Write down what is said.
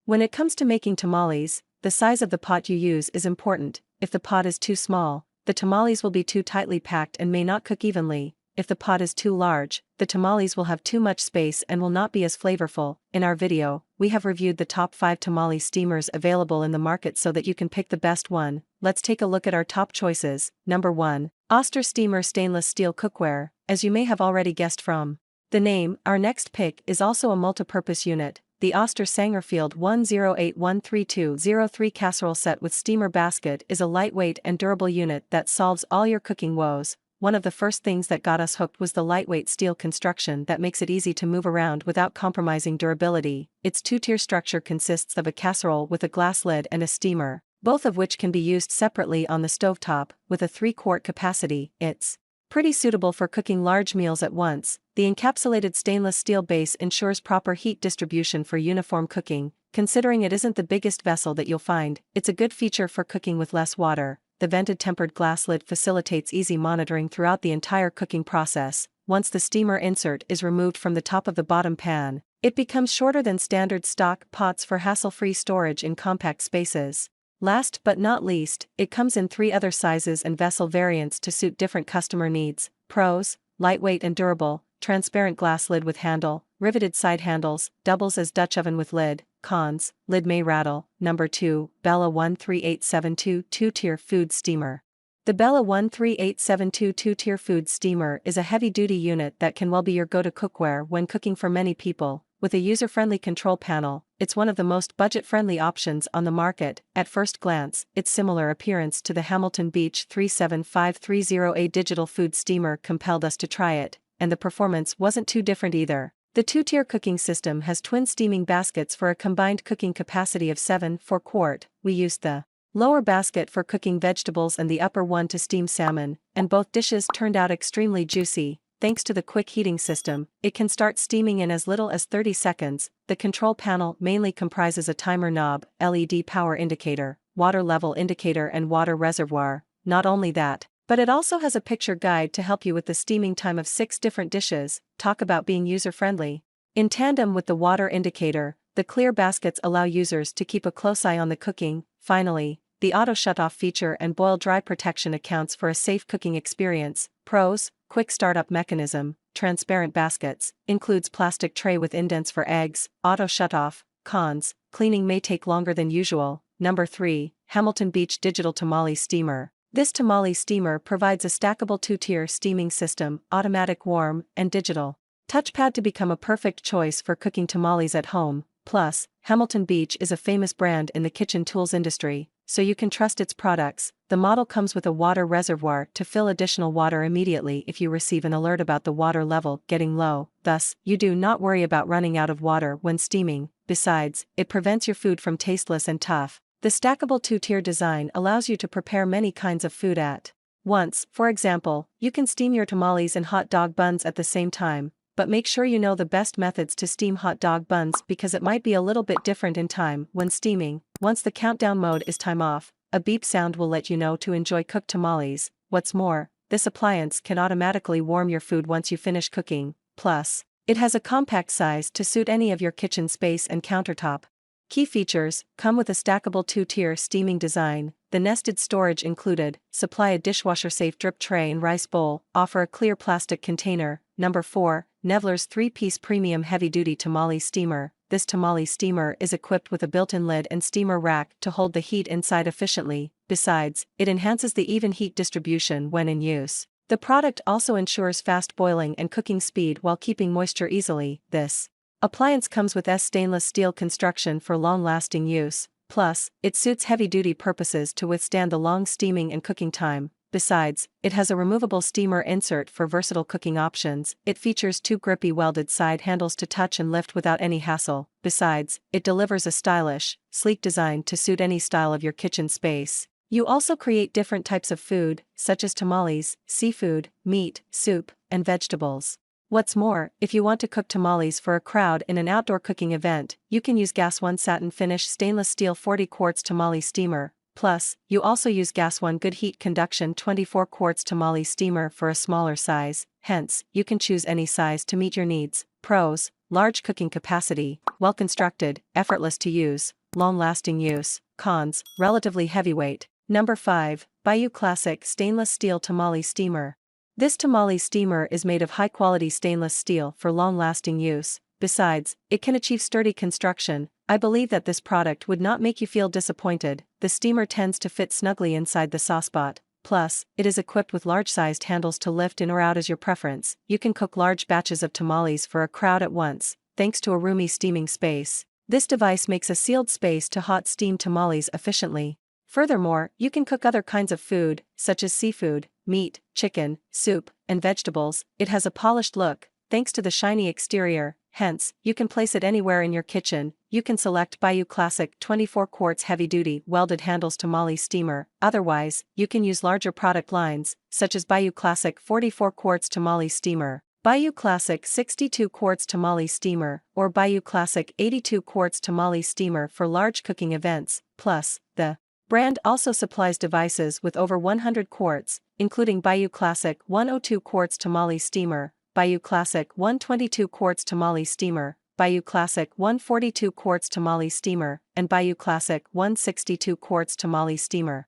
When it comes to making tamales, the size of the pot you use is important. If the pot is too small, the tamales will be too tightly packed and may not cook evenly. If the pot is too large, the tamales will have too much space and will not be as flavorful. In our video, we have reviewed the top 5 tamale steamers available in the market so that you can pick the best one. Let's take a look at our top choices. Number 1. Oster Steamer Stainless Steel Cookware. As you may have already guessed from the name, our next pick is also a multi-purpose unit. The Oster Sangerfield 108132203 casserole set with steamer basket is a lightweight and durable unit that solves all your cooking woes. One of the first things that got us hooked was the lightweight steel construction that makes it easy to move around without compromising durability. Its two-tier structure consists of a casserole with a glass lid and a steamer, both of which can be used separately on the stovetop. With a 3-quart capacity, it's pretty suitable for cooking large meals at once. The encapsulated stainless steel base ensures proper heat distribution for uniform cooking. Considering it isn't the biggest vessel that you'll find, it's a good feature for cooking with less water. The vented tempered glass lid facilitates easy monitoring throughout the entire cooking process. Once the steamer insert is removed from the top of the bottom pan, it becomes shorter than standard stock pots for hassle-free storage in compact spaces. Last but not least, it comes in 3 other sizes and vessel variants to suit different customer needs. Pros: lightweight and durable, transparent glass lid with handle, riveted side handles, doubles as Dutch oven with lid. Cons: lid may rattle. Number 2, Bella 13872 2-tier food steamer. The Bella 13872 2-tier food steamer is a heavy-duty unit that can well be your go-to cookware when cooking for many people. With a user-friendly control panel, it's one of the most budget-friendly options on the market. At first glance, its similar appearance to the Hamilton Beach 37530A digital food steamer compelled us to try it, and the performance wasn't too different either. The 2-tier cooking system has twin steaming baskets for a combined cooking capacity of 7/4 quart. We used the lower basket for cooking vegetables and the upper one to steam salmon, and both dishes turned out extremely juicy. Thanks to the quick heating system, it can start steaming in as little as 30 seconds. The control panel mainly comprises a timer knob, LED power indicator, water level indicator and water reservoir. Not only that, but it also has a picture guide to help you with the steaming time of 6 different dishes. Talk about being user-friendly. In tandem with the water indicator, the clear baskets allow users to keep a close eye on the cooking. Finally, the auto shutoff feature and boil-dry protection accounts for a safe cooking experience. Pros: quick startup mechanism, transparent baskets, includes plastic tray with indents for eggs, auto shutoff. Cons: cleaning may take longer than usual. Number 3, Hamilton Beach Digital Tamale Steamer. This tamale steamer provides a stackable 2-tier steaming system, automatic warm, and digital touchpad to become a perfect choice for cooking tamales at home. Plus, Hamilton Beach is a famous brand in the kitchen tools industry, so you can trust its products. The model comes with a water reservoir to fill additional water immediately if you receive an alert about the water level getting low. Thus, you do not worry about running out of water when steaming. Besides, it prevents your food from tasteless and tough. The stackable 2-tier design allows you to prepare many kinds of food at once. For example, you can steam your tamales and hot dog buns at the same time, but make sure you know the best methods to steam hot dog buns because it might be a little bit different in time when steaming. Once the countdown mode is time off, a beep sound will let you know to enjoy cooked tamales. What's more, this appliance can automatically warm your food once you finish cooking. Plus, it has a compact size to suit any of your kitchen space and countertop. Key features: come with a stackable 2-tier steaming design, the nested storage included, supply a dishwasher-safe drip tray and rice bowl, offer a clear plastic container. Number 4, Nevlers 3-piece premium heavy-duty tamale steamer. This tamale steamer is equipped with a built-in lid and steamer rack to hold the heat inside efficiently. Besides, it enhances the even heat distribution when in use. The product also ensures fast boiling and cooking speed while keeping moisture easily. This appliance comes with stainless steel construction for long-lasting use. Plus, it suits heavy-duty purposes to withstand the long steaming and cooking time. Besides, it has a removable steamer insert for versatile cooking options. It features 2 grippy welded side handles to touch and lift without any hassle. Besides, it delivers a stylish, sleek design to suit any style of your kitchen space. You also create different types of food, such as tamales, seafood, meat, soup, and vegetables. What's more, if you want to cook tamales for a crowd in an outdoor cooking event, you can use Gas 1 satin finish stainless steel 40 quarts tamale steamer. Plus, you also use Gas 1 good heat conduction 24 quarts tamale steamer for a smaller size. Hence, you can choose any size to meet your needs. Pros: large cooking capacity, well constructed, effortless to use, long-lasting use. Cons, relatively heavyweight. Number 5, Bayou Classic Stainless Steel Tamale Steamer. This tamale steamer is made of high-quality stainless steel for long-lasting use. Besides, it can achieve sturdy construction. I believe that this product would not make you feel disappointed. The steamer tends to fit snugly inside the saucepot. Plus, it is equipped with large-sized handles to lift in or out as your preference. You can cook large batches of tamales for a crowd at once, thanks to a roomy steaming space. This device makes a sealed space to hot steam tamales efficiently. Furthermore, you can cook other kinds of food, such as seafood, meat, chicken, soup, and vegetables. It has a polished look, thanks to the shiny exterior, hence, you can place it anywhere in your kitchen. You can select Bayou Classic 24 quarts heavy-duty welded handles tamale steamer. Otherwise, you can use larger product lines, such as Bayou Classic 44 quarts tamale steamer, Bayou Classic 62 quarts tamale steamer, or Bayou Classic 82 quarts tamale steamer for large cooking events. Plus, the brand also supplies devices with over 100 quarts, including Bayou Classic 102 quarts tamale steamer, Bayou Classic 122 quarts tamale steamer, Bayou Classic 142 quarts tamale steamer, and Bayou Classic 162 quarts tamale steamer.